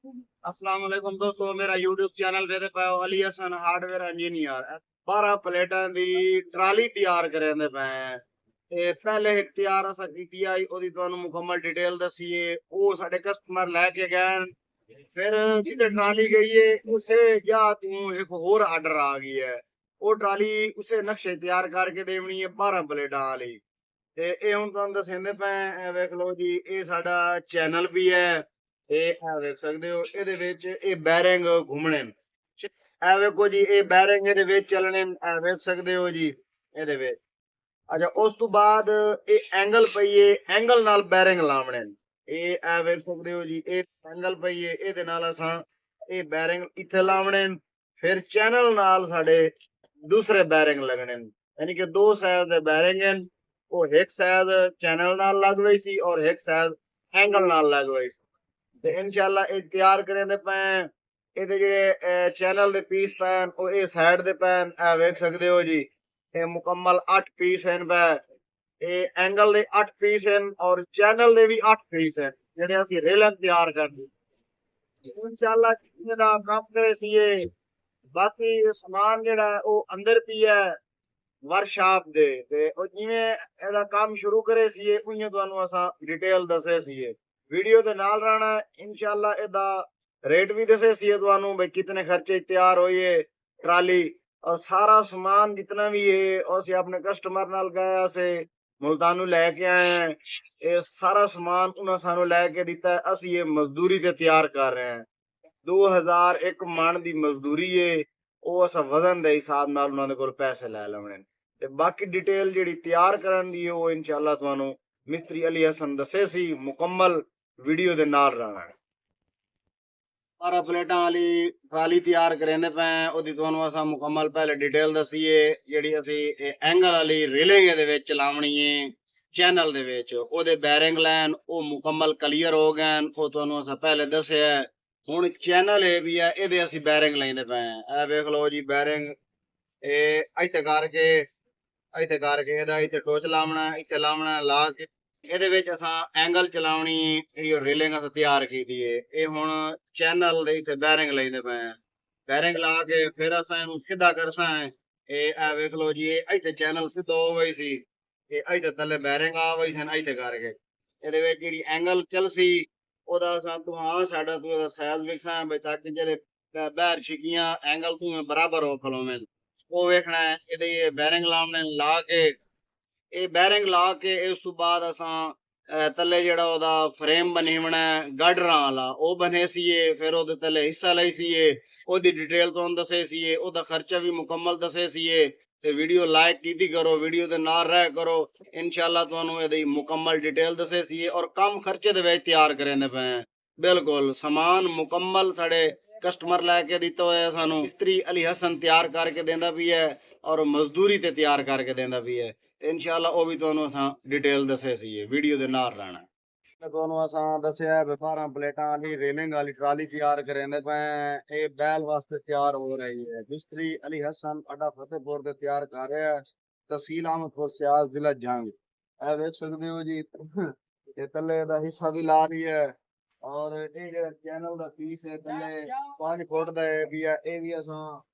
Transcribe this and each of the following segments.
अस्सलाम वालेकुम दोस्तों, मेरा YouTube चैनल वेदे पाओ अली हसन हार्डवेयर इंजीनियर 12 प्लेटां दी ट्राली तैयार करने पे ते पहले एक तैयार असा कीती आई ओदी तुहानू मुकम्मल डिटेल दसीए ओ साडे कस्टमर लेके गए फिर जिथे ट्राली गई है उसे या तू एक होर आर्डर आ गई है वो ट्राली उसे नक्शे तैयार करके देनी है 12 प्लेटां वाली ਤੇ ਇਹ ਹੁਣ ਤੁਹਾਨੂੰ ਦੱਸਦੇ ਪਏ ਵੇਖ ਲਓ ਜੀ ਇਹ ਸਾਡਾ ਚੈਨਲ ਵੀ ਹੈ ਇਹ ਵੇਖ ਸਕਦੇ ਹੋ ਇਹਦੇ ਵਿੱਚ ਇਹ ਬੈਰਿੰਗ ਘੁੰਮਣੇ ਨੇ ਇਹ ਵੇਖੋ ਜੀ ਇਹ ਬੈਰਿੰਗ ਇਹਦੇ ਵਿੱਚ ਚੱਲਣੇ ਇਹ ਵੇਖ ਸਕਦੇ ਹੋ ਜੀ ਇਹਦੇ ਵਿੱਚ ਅੱਛਾ ਉਸ ਤੋਂ ਬਾਅਦ ਇਹ ਐਂਗਲ ਪਈਏ ਐਂਗਲ ਨਾਲ ਬੈਰਿੰਗ ਲਾਉਣੇ ਨੇ ਇਹ ਵੇਖ ਸਕਦੇ ਹੋ ਜੀ ਇਹ ਐਂਗਲ ਪਈਏ ਇਹਦੇ ਨਾਲ ਅਸਾਂ ਇਹ ਬੈਰਿੰਗ ਇੱਥੇ ਲਾਉਣੇ ਨੇ ਫਿਰ ਚੈਨਲ ਨਾਲ ਸਾਡੇ ਦੂਸਰੇ ਬੈਰਿੰਗ ਲੱਗਣੇ ਨੇ ਯਾਨੀ ਕਿ ਦੋ ਸਾਈਜ਼ ਦੇ ਬੈਰਿੰਗ ਹਨ ਉਹ ਇੱਕ ਸਾਈਜ਼ ਚੈਨਲ ਨਾਲ ਲੱਗ ਗਈ ਸੀ ਔਰ ਇੱਕ ਸਾਈਜ਼ ਐਂਗਲ ਨਾਲ ਲੱਗ ਗਈ ਸੀ ਤੇ ਇਨਸ਼ਾਅੱਲਾ ਇਹ ਤਿਆਰ ਕਰੇ ਪਏ ਇਹਦੇ ਜਿਹੜੇ ਚੈਨਲ ਦੇ ਪੀਸ ਪੈਣ ਉਹ ਇਹ ਸਾਈਡ ਦੇ ਪੈਣ ਇਹ ਵੇਖ ਸਕਦੇ ਹੋ ਜੀ ਇਹ ਮੁਕੰਮਲ 8 ਪੀਸ ਹਨ ਪਏ ਇਹ ਐਂਗਲ ਦੇ 8 ਪੀਸ ਹਨ ਔਰ ਚੈਨਲ ਦੇ ਵੀ 8 ਪੀਸ ਹਨ ਜਿਹੜੇ ਅਸੀਂ ਰੇਲਰ ਤਿਆਰ ਕਰਨੀ ਇਨਸ਼ਾਅੱਲਾ ਇਹਦਾ ਕੰਮ ਕਰੇ ਸੀ ਇਹ ਬਾਕੀ ਸਮਾਨ ਜਿਹੜਾ ਉਹ ਅੰਦਰ ਪਿਆ ਵਰਕਸ਼ਾਪ ਦੇ ਤੇ ਉਹ ਜਿਵੇਂ ਇਹਦਾ ਕੰਮ ਸ਼ੁਰੂ ਕਰੇ ਸੀਏ ਉਈਆਂ ਤੁਹਾਨੂੰ ਅਸਾਂ ਡਿਟੇਲ ਦੱਸੇ ਸੀਏ ਵੀਡੀਓ ਦੇ ਨਾਲ ਰਹਿਣਾ ਇਨਸ਼ਾਅੱਲਾ ਇਹਦਾ ਰੇਟ ਵੀ ਦੱਸੇ ਸੀਏ ਤੁਹਾਨੂੰ ਬਈ ਕਿਤਨੇ ਖਰਚੇ ਤਿਆਰ ਹੋਈਏ ਟਰਾਲੀ ਔਰ ਸਾਰਾ ਸਮਾਨ ਜਿੰਨਾ ਵੀ ਹੈ ਉਹ ਅਸੀਂ ਆਪਣੇ ਕਸਟਮਰ ਨਾਲ ਗਏ ਅਸੀਂ ਮੁਲਤਾਨ ਲੈ ਕੇ ਆਏ ਹਾਂ ਇਹ ਸਾਰਾ ਸਮਾਨ ਉਹਨਾਂ ਸਾਨੂੰ ਲੈ ਕੇ ਦਿੱਤਾ ਅਸੀਂ ਇਹ ਮਜ਼ਦੂਰੀ ਤੇ ਤਿਆਰ ਕਰ ਰਹੇ ਹਾਂ 2001 ਮਣ ਦੀ ਮਜ਼ਦੂਰੀ ਹੈ ਉਹ ਅਸਾਂ ਵਜ਼ਨ ਦੇ ਹਿਸਾਬ ਨਾਲ ਉਹਨਾਂ ਦੇ ਕੋਲ ਪੈਸੇ ਲੈ ਲੈਣੇ ਤੇ ਬਾਕੀ ਡਿਟੇਲ ਜਿਹੜੀ ਤਿਆਰ ਕਰਨ ਦੀ ਉਹ ਇਨਸ਼ਾਅੱਲਾ ਤੁਹਾਨੂੰ ਮਿਸਤਰੀ ਅਲੀ ਹਸਨ ਦੱਸੇ ਸੀ ਮੁਕੰਮਲ ਵੀਡੀਓ ਦੇ ਨਾਲ ਰਹਿਣਾ ਸਾਰਾ ਪਲੇਟਾਂ ਵਾਲੀ ਟਰਾਲੀ ਤਿਆਰ ਕਰਨੇ ਪਏ ਉਹਦੀ ਤੁਹਾਨੂੰ ਅਸਾਂ ਮੁਕੰਮਲ ਪਹਿਲੇ ਡਿਟੇਲ ਦਸੀਏ ਜਿਹੜੀ ਅਸੀਂ ਐਂਗਲ ਵਾਲੀ ਰੇਲਿੰਗ ਦੇ ਵਿੱਚ ਲਾਉਣੀ ਹੈ ਚੈਨਲ ਦੇ ਵਿੱਚ ਉਹਦੇ ਬੈਰਿੰਗ ਲਾਈਨ ਉਹ ਮੁਕੰਮਲ ਕਲੀਅਰ ਹੋ ਗਏ ਉਹ ਤੁਹਾਨੂੰ ਅਸਾਂ ਪਹਿਲੇ ਦੱਸਿਆ ਹੁਣ ਚੈਨਲ ਇਹ ਵੀ ਹੈ ਇਹਦੇ ਅਸੀਂ ਬੈਰਿੰਗ ਲੈਂਦੇ ਪਏ ਇਹ ਵੇਖ ਲਓ ਜੀ ਬੈਰਿੰਗ ਇਹ ਇੱਥੇ ਕਰਕੇ ਇਹਦਾ ਇੱਥੇ ਟੋਚ ਲਾਉਣਾ ਇੱਥੇ ਲਾਉਣਾ ਲਾ ਕੇ ਇਹਦੇ ਵਿੱਚ ਅਸਾਂ ਐਂਗਲ ਚਲਾਉਣੀ ਜਿਹੜੀ ਰੇਲਿੰਗ ਅਸੀਂ ਤਿਆਰ ਕੀਤੀ ਏ ਇਹ ਹੁਣ ਚੈਨਲ ਦੇ ਇੱਥੇ ਬੈਰਿੰਗ ਲੈਂਦੇ ਪਏ ਬੈਰਿੰਗ ਲਾ ਕੇ ਫਿਰ ਅਸਾਂ ਇਹਨੂੰ ਸਿੱਧਾ ਕਰਸਾਂ ਇਹ ਵੇਖ ਲਓ ਜੀ ਇਹ ਇੱਥੇ ਚੈਨਲ ਸਿੱਧਾ ਹੋ ਗਈ ਸੀ ਇਹ ਇੱਥੇ ਥੱਲੇ ਬੈਰਿੰਗ ਆ ਗਈ ਸੀ ਇੱਥੇ ਕਰਕੇ ਇਹਦੇ ਵਿੱਚ ਜਿਹੜੀ ਐਂਗਲ ਚੱਲ ਸੀ ਉਹਦਾ ਅਸਾਂ ਤੂੰ ਹਾਂ ਸਾਡਾ ਤੂੰ ਇਹਦਾ ਸਾਈਜ਼ ਵੇਖਾਂ ਬਈ ਤਾਂ ਕਿ ਜਿਹੜੇ ਬਾਹਰ ਛਿਕੀਆਂ ਐਂਗਲ ਤੂੰ ਬਰਾਬਰ ਹੋ ਖਲੋਵੇਂ ਉਹ ਵੇਖਣਾ ਹੈ ਇਹਦੇ ਬੈਰਿੰਗ ਲਾਉਣੇ ਲਾ ਕੇ ਇਹ ਬੈਰਿੰਗ ਲਾ ਕੇ ਇਸ ਤੋਂ ਬਾਅਦ ਅਸਾਂ ਤੱਲੇ ਜਿਹੜਾ ਉਹਦਾ ਫਰੇਮ ਬਣਾਉਣਾ ਗਾਡਰਾਂ ਵਾਲਾ ਉਹ ਬਣੇ ਸੀਏ ਫਿਰ ਉਹਦੇ ਤੱਲੇ ਹਿੱਸਾ ਲਈ ਸੀਏ ਉਹਦੀ ਡਿਟੇਲ ਤੁਹਾਨੂੰ ਦੱਸੇ ਸੀਏ ਉਹਦਾ ਖਰਚਾ ਵੀ ਮੁਕੰਮਲ ਦੱਸੇ ਸੀਏ ਤੇ ਵੀਡੀਓ ਲਾਈਕ ਕੀਤੀ ਕਰੋ ਵੀਡੀਓ ਦੇ ਨਾਲ ਰਹਿ ਕਰੋ ਇਨਸ਼ਾਅੱਲਾ ਤੁਹਾਨੂੰ ਇਹਦੀ ਮੁਕੰਮਲ ਡਿਟੇਲ ਦੱਸੇ ਸੀਏ ਔਰ ਕਮ ਖਰਚੇ ਦੇ ਵਿੱਚ ਤਿਆਰ ਕਰਨੇ ਪਏ ਬਿਲਕੁਲ ਸਮਾਨ ਮੁਕੰਮਲ ਸਾਡੇ ਕਸਟਮਰ ਲੈ ਕੇ ਦਿੱਤਾ ਹੋਇਆ ਸਾਨੂੰ ਮਿਸਤਰੀ ਅਲੀ ਹਸਨ ਤਿਆਰ ਕਰਕੇ ਦਿੰਦਾ ਵੀ ਹੈ ਔਰ ਮਜ਼ਦੂਰੀ ਤੇ ਤਿਆਰ ਕਰਕੇ ਦਿੰਦਾ ਵੀ ਹੈ ਇਨਸ਼ਾਅੱਲਾ ਉਹ ਵੀ ਤੁਹਾਨੂੰ ਅਸਾਂ ਡਿਟੇਲ ਦੱਸੇ ਸੀ ਵੀਡੀਓ ਦੇ ਨਾਲ ਰਹਿਣਾ ਤੁਹਾਨੂੰ ਅਸਾਂ ਦੱਸਿਆ 12 ਪਲੇਟਾਂ ਵਾਲੀ ਰੇਲਿੰਗ ਵਾਲੀ ਟਰਾਲੀ ਤਿਆਰ ਕਰਦੇ ਪਏ ਇਹ ਬੈਲ ਵਾਸਤੇ ਤਿਆਰ ਹੋ ਰਹੀ ਹੈ ਮਿਸਤਰੀ ਅਲੀ ਹਸਨ ਅੱਡਾ ਫਤਿਹਪੁਰ ਦੇ ਤਿਆਰ ਕਰ ਰਿਹਾ ਹੈ ਤਹਿਸੀਲ ਅਹਿਮਦਪੁਰ ਸਿਆਲ ਜ਼ਿਲ੍ਹਾ ਜੰਗ ਇਹ ਵੇਖ ਸਕਦੇ ਹੋ ਜੀ ਇਹ ਤੱਲੇ ਦਾ ਹਿੱਸਾ ਵੀ ਲਾ ਰਹੀ ਹੈ ਔਰ ਇਹ ਜਿਹੜਾ ਚੈਨਲ ਦਾ ਪੀਸ ਹੈ ਤੱਲੇ 5 ਫੁੱਟ ਦਾ ਵੀ ਹੈ ਇਹ ਵੀ ਅਸਾਂ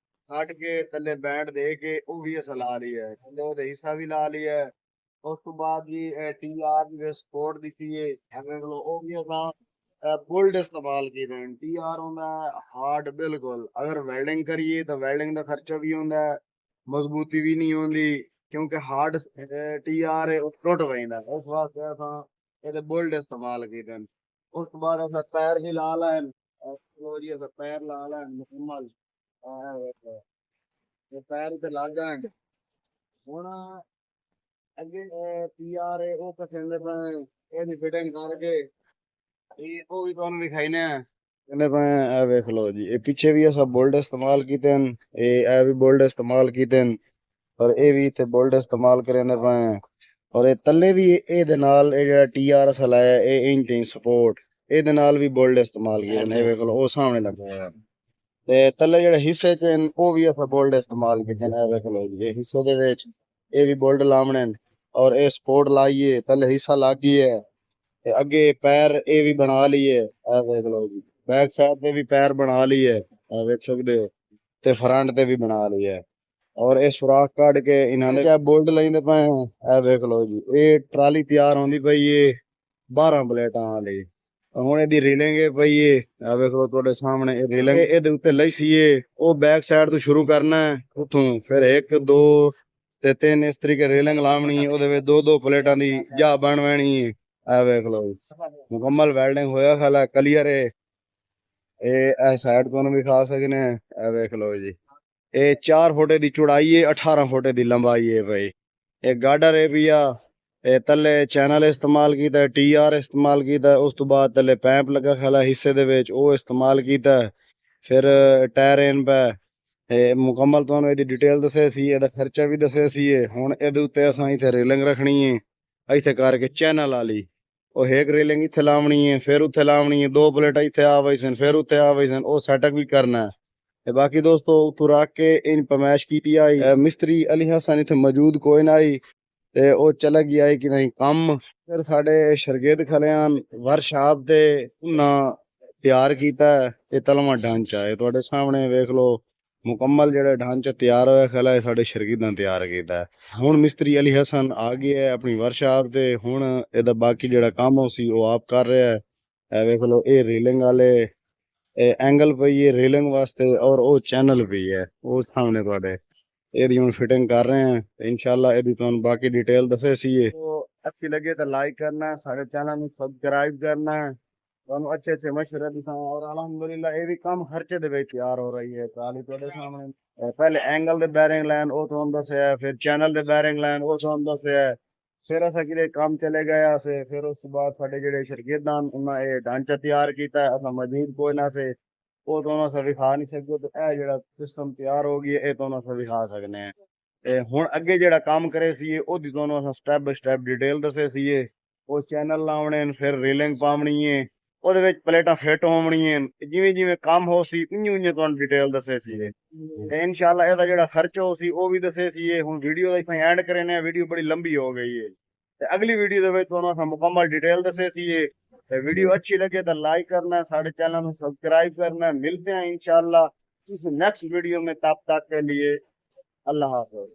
ਕੱਟ ਕੇ ਥੱਲੇ ਬੈਂਡ ਦੇ ਕੇ ਉਹ ਵੀ ਅਸਾਂ ਲਾ ਲਈ ਹੈ ਥੱਲੇ ਉਹਦਾ ਹਿੱਸਾ ਵੀ ਲਾ ਲਿਆ ਹੈ ਉਸ ਤੋਂ ਬਾਅਦ ਜੀ TR ਦੀ ਸਪੋਰਟ ਦਿੱਤੀ ਹੈ ਐਵੇਂ ਉਹ ਵੀ ਅਸਾਂ ਬੋਲਡ ਇਸਤੇਮਾਲ ਕੀਤੇ ਹਨ TR ਹੁੰਦਾ ਹਾਰਡ ਬਿਲਕੁਲ ਅਗਰ ਵੈਲਡਿੰਗ ਕਰੀਏ ਤਾਂ ਵੈਲਡਿੰਗ ਦਾ ਖਰਚਾ ਵੀ ਹੁੰਦਾ ਮਜ਼ਬੂਤੀ ਵੀ ਨਹੀਂ ਹੁੰਦੀ ਕਿਉਂਕਿ ਹਾਰਡ TR ਹੈ ਉਹ ਟੁੱਟ ਪੈਂਦਾ ਇਸ ਵਾਸਤੇ ਅਸਾਂ ਇਹਦੇ ਬੋਲਡ ਇਸਤੇਮਾਲ ਕੀਤੇ ਹਨ ਉਸ ਤੋਂ ਬਾਅਦ ਅਸਾਂ ਪੈਰ ਵੀ ਲਾ ਲੈਣ ਲੋ ਜੀ ਅਸਾਂ ਪੈਰ ਲਾ ਲੈਣ ਮੁਕੰਮਲ ਇਹ ਪੈਰ ਤੇ ਲੱਗ ਜਾਣ ਹੁਣ ਅੱਗੇ TR ਹੈ ਉਹ ਪਸੰਦ ਪਏ ਇਹਦੀ ਫਿਟਿੰਗ ਕਰਕੇ ਇਹ ਉਹ ਵੀ ਤੁਹਾਨੂੰ ਵਿਖਾਈਨੇ ਆ ਕਹਿੰਦੇ ਪਏ ਇਹ ਵੇਖ ਲਓ ਜੀ ਇਹ ਪਿੱਛੇ ਵੀ ਅਸਾਂ ਬੋਲਡ ਇਸਤੇਮਾਲ ਕੀਤੇ ਹਨ ਇਹ ਵੀ ਬੋਲਡ ਇਸਤੇਮਾਲ ਕੀਤੇ ਹਨ ਔਰ ਇਹ ਵੀ ਇੱਥੇ ਬੋਲਡ ਇਸਤੇਮਾਲ ਕਰਦੇ ਪਏ ਔਰ ਇਹ ਤੱਲੇ ਵੀ ਇਹਦੇ ਨਾਲ ਇਹ ਜਿਹੜਾ TR ਅਸਾਂ ਲਾਇਆ ਇਹ ਇੰਚ ਸਪੋਰਟ ਇਹਦੇ ਨਾਲ ਵੀ ਬੋਲਡ ਇਸਤੇਮਾਲ ਕੀਤੇ ਨੇ ਇਹ ਵੇਖ ਲਓ ਉਹ ਸਾਹਮਣੇ ਲੱਗਾ ਹੋਇਆ ਤੇ ਤੱਲੇ ਜਿਹੜੇ ਹਿੱਸੇ ਚ ਉਹ ਵੀ ਅਸਾਂ ਬੋਲਡ ਇਸਤੇਮਾਲ ਕੀਤੇ ਨੇ ਇਹ ਵੇਖ ਲਓ ਜੀ ਇਹ ਹਿੱਸੇ ਦੇ ਵਿੱਚ ਇਹ ਵੀ ਬੋਲਡ ਲਾਉਣੇ और ये सपोर्ट लाइए तले हिस्सा लागिए अगे पैर ये भी बना लिए देख लो जी बैक साइड ते भी पैर बना ली है, देख सकते हो, ते फ्रंट ते भी बना ली है। और ये सुराख काट के इन्होंने क्या बोल्ट लाइंदे पे हैं, ए देख लो जी, ये ट्राली तैयार होंदी पई ये 12 प्लेटां वाली। ਹੁਣ ਇਹਦੀ ਰੀਲਿੰਗ ਹੈ ਪਈ ਏ, ਆ ਵੇਖੋ ਤੁਹਾਡੇ ਸਾਹਮਣੇ ਇਹ ਰੀਲਿੰਗ ਇਹਦੇ ਉੱਤੇ ਲਈ ਸੀ ਏ। ਉਹ ਬੈਕ ਸਾਈਡ ਤੋਂ ਸ਼ੁਰੂ ਕਰਨਾ ਹੈ ਉੱਥੋਂ, ਫਿਰ 1 2 ਤੇ 3 ਇਸ ਤਰੀਕੇ ਰੀਲਿੰਗ ਲਾਉਣੀ ਹੈ। ਉਹਦੇ ਵਿੱਚ 2 2 ਪਲੇਟਾਂ ਦੀ ਜਾ ਬਣਵਾਣੀ ਹੈ। ਆ ਵੇਖ ਲਓ ਮੁਕੰਮਲ ਵੈਲਡਿੰਗ ਹੋਇਆ ਖਲਾ ਕਲੀਅਰ ਹੈ। ਇਹ ਸਾਈਡ ਤੁਹਾਨੂੰ ਵੀ ਖਾ ਸਕਨੇ ਆ। ਇਹ ਵੇਖ ਲਓ ਜੀ, ਇਹ 4 ਫੁੱਟ ਦੀ ਚੌੜਾਈ ਹੈ, 18 ਫੁੱਟ ਦੀ ਲੰਬਾਈ ਹੈ ਭਾਈ। ਇਹ ਗਾਡਰ ਹੈ ਭਈਆ। ਇਹ ਤੱਲੇ ਚੈਨਲ ਇਸਤੇਮਾਲ ਕੀਤਾ, TR ਇਸਤੇਮਾਲ ਕੀਤਾ, ਉਸ ਤੋਂ ਬਾਅਦ ਤੱਲੇ ਪੈਂਪ ਲੱਗਾ ਖਲਾ ਹਿੱਸੇ ਦੇ ਵਿੱਚ, ਉਹ ਇਸਤੇਮਾਲ ਕੀਤਾ। ਫਿਰ ਟਾਇਰ ਇਨ ਪੈ ਇਹ ਮੁਕੰਮਲ ਤੁਹਾਨੂੰ ਇਹਦੀ ਡਿਟੇਲ ਦੱਸਿਆ ਸੀ, ਇਹਦਾ ਖਰਚਾ ਵੀ ਦੱਸਿਆ ਸੀ। ਹੁਣ ਇਹਦੇ ਉੱਤੇ ਅਸਾਂ ਇੱਥੇ ਰੇਲਿੰਗ ਰੱਖਣੀ ਹੈ, ਇੱਥੇ ਕਰਕੇ ਚੈਨਲ ਵਾਲੀ। ਉਹ ਇੱਕ ਰੇਲਿੰਗ ਇੱਥੇ ਲਾਉਣੀ ਹੈ, ਫਿਰ ਉੱਥੇ ਲਾਉਣੀ ਹੈ, 2 ਪਲੇਟਾਂ ਇੱਥੇ ਆ ਵਈ ਸਨ, ਫਿਰ ਉੱਥੇ ਆ ਵਈ ਸਨ, ਉਹ ਸੈਟਅਪ ਵੀ ਕਰਨਾ ਹੈ। ਤੇ ਬਾਕੀ ਦੋਸਤੋ ਉੱਥੋਂ ਰੱਖ ਕੇ ਇਨ ਪਮੈਸ਼ ਕੀਤੀ ਆਈ। ਮਿਸਤਰੀ ਅਲੀ ਹਸਨ ਇੱਥੇ ਮੌਜੂਦ ਕੋਈ ਨਾ ਆਈ ਤੇ ਉਹ ਚਲਾ ਗਿਆ ਹੈ ਕਿ ਨਹੀਂ ਕੰਮ। ਫਿਰ ਸਾਡੇ ਸ਼ਰਗਿਰਦ ਖਲਿਆਣ ਵਰਕਸ਼ਾਪ ਤੇ ਉਹਨਾਂ ਤਿਆਰ ਕੀਤਾ ਇਹ ਤਲਮਾ ਢਾਂਚਾ ਹੈ। ਤੁਹਾਡੇ ਸਾਹਮਣੇ ਵੇਖ ਲਓ ਮੁਕੰਮਲ ਜਿਹੜਾ ਢਾਂਚਾ ਤਿਆਰ ਹੋਇਆ ਖਲਾ ਹੈ, ਸਾਡੇ ਸ਼ਰਗਿਰਦਾਂ ਤਿਆਰ ਕੀਤਾ। ਹੁਣ ਮਿਸਤਰੀ ਅਲੀ ਹਸਨ ਆ ਗਿਆ ਹੈ ਆਪਣੀ ਵਰਕਸ਼ਾਪ ਤੇ, ਹੁਣ ਇਹਦਾ ਬਾਕੀ ਜਿਹੜਾ ਕੰਮ ਹੋ ਸੀ ਉਹ ਆਪ ਕਰ ਰਿਹਾ ਹੈ। ਇਹ ਵੇਖ ਲਓ ਇਹ ਰੀਲਿੰਗ ਵਾਲੇ एंगल पई है रेलिंग वास्ते, और वो चैनल भी है वो सामने ਤੁਹਾਡੇ ਇਹਦੀ ਹੁਣ ਫਿਟਿੰਗ ਕਰ ਰਹੇ हैं। इंशाल्लाह ਇਹਦੀ ਤੁਹਾਨੂੰ ਬਾਕੀ ਡਿਟੇਲ ਦੱਸੇ ਸੀ। तो अच्छी लगे तो लाइक करना, सारे चैनल ਨੂੰ ਸਬਸਕ੍ਰਾਈਬ करना, ਤੁਹਾਨੂੰ अच्छे अच्छे मशवरे दिखाऊं। और अल्हम्दुलिल्लाह ये भी कम खर्चे ਦੇ ਵਿੱਚ ਤਿਆਰ ਹੋ ਰਹੀ ਹੈ। ਟਰਾਲੀ ਤੁਹਾਡੇ ਸਾਹਮਣੇ ਪਹਿਲੇ ਐਂਗਲ ਦੇ ਬੈਰਿੰਗ ਲਾਈਨ ਉਹ ਤੁਹਾਨੂੰ ਦੱਸਿਆ, ਫਿਰ ਚੈਨਲ ਦੇ ਬੈਰਿੰਗ ਲਾਈਨ ਉਹ ਤੁਹਾਨੂੰ ਦੱਸਿਆ। ਫਿਰ ਅਸਾਂ ਕਿਤੇ ਕੰਮ ਚਲੇ ਗਏ ਸੇ, ਫਿਰ ਉਸ ਤੋਂ ਬਾਅਦ ਸਾਡੇ ਜਿਹੜੇ ਸ਼ਰਗਿਰਦਾਂ ਉਹਨਾਂ ਇਹ ਢਾਂਚਾ ਤਿਆਰ ਕੀਤਾ, ਅਸਾਂ ਮੌਜੂਦ ਕੋਈ ਨਾ ਸੇ, ਉਹ ਤੁਹਾਨੂੰ ਅਸਾਂ ਵਿਖਾ ਨਹੀਂ ਸਕਦੇ। ਤੇ ਇਹ ਜਿਹੜਾ ਸਿਸਟਮ ਤਿਆਰ ਹੋ ਗਿਆ ਇਹ ਤੁਹਾਨੂੰ ਅਸਾਂ ਵਿਖਾ ਸਕਨੇ ਆ। ਤੇ ਹੁਣ ਅੱਗੇ ਜਿਹੜਾ ਕੰਮ ਕਰੇ ਸੀ ਉਹਦੀ ਤੁਹਾਨੂੰ ਅਸਾਂ ਸਟੈਪ ਬਾਈ ਸਟੈਪ ਡਿਟੇਲ ਦੱਸੇ ਸੀ। ਉਹ ਚੈਨਲ ਲਾਉਣੇ ਨੇ, ਫਿਰ ਰੇਲਿੰਗ ਪਾਉਣੀ ਹੈ, ਉਹਦੇ ਵਿੱਚ ਪਲੇਟਾਂ ਫਿੱਟ ਹੋਣੀਆਂ, ਜਿਵੇਂ ਜਿਵੇਂ ਕੰਮ ਹੋ ਸੀ ਉਈਂ ਉਈਂ ਤੁਹਾਨੂੰ ਡਿਟੇਲ ਦੱਸੇ ਸੀ। ਤੇ ਇਨਸ਼ਾਅੱਲਾ ਇਹਦਾ ਜਿਹੜਾ ਖਰਚਾ ਹੋ ਸੀ ਉਹ ਵੀ ਦੱਸੇ ਸੀ। ਹੁਣ ਵੀਡੀਓ ਦਾ ਅਸੀਂ ਐਂਡ ਕਰੇ ਨੇ, ਵੀਡੀਓ ਬੜੀ ਲੰਬੀ ਹੋ ਗਈ ਹੈ। ਤੇ ਅਗਲੀ ਵੀਡੀਓ ਦੇ ਵਿੱਚ ਤੁਹਾਨੂੰ ਅਸਾਂ ਮੁਕੰਮਲ ਡਿਟੇਲ ਦੱਸੇ ਸੀ। ਤੇ वीडियो अच्छी लगे तो लाइक करना, साढ़े चैनल को सब्सक्राइब करना। मिलते हैं इंशाल्लाह किसी नेक्स्ट वीडियो में, तब तक के लिए अल्लाह हाफ़िज़।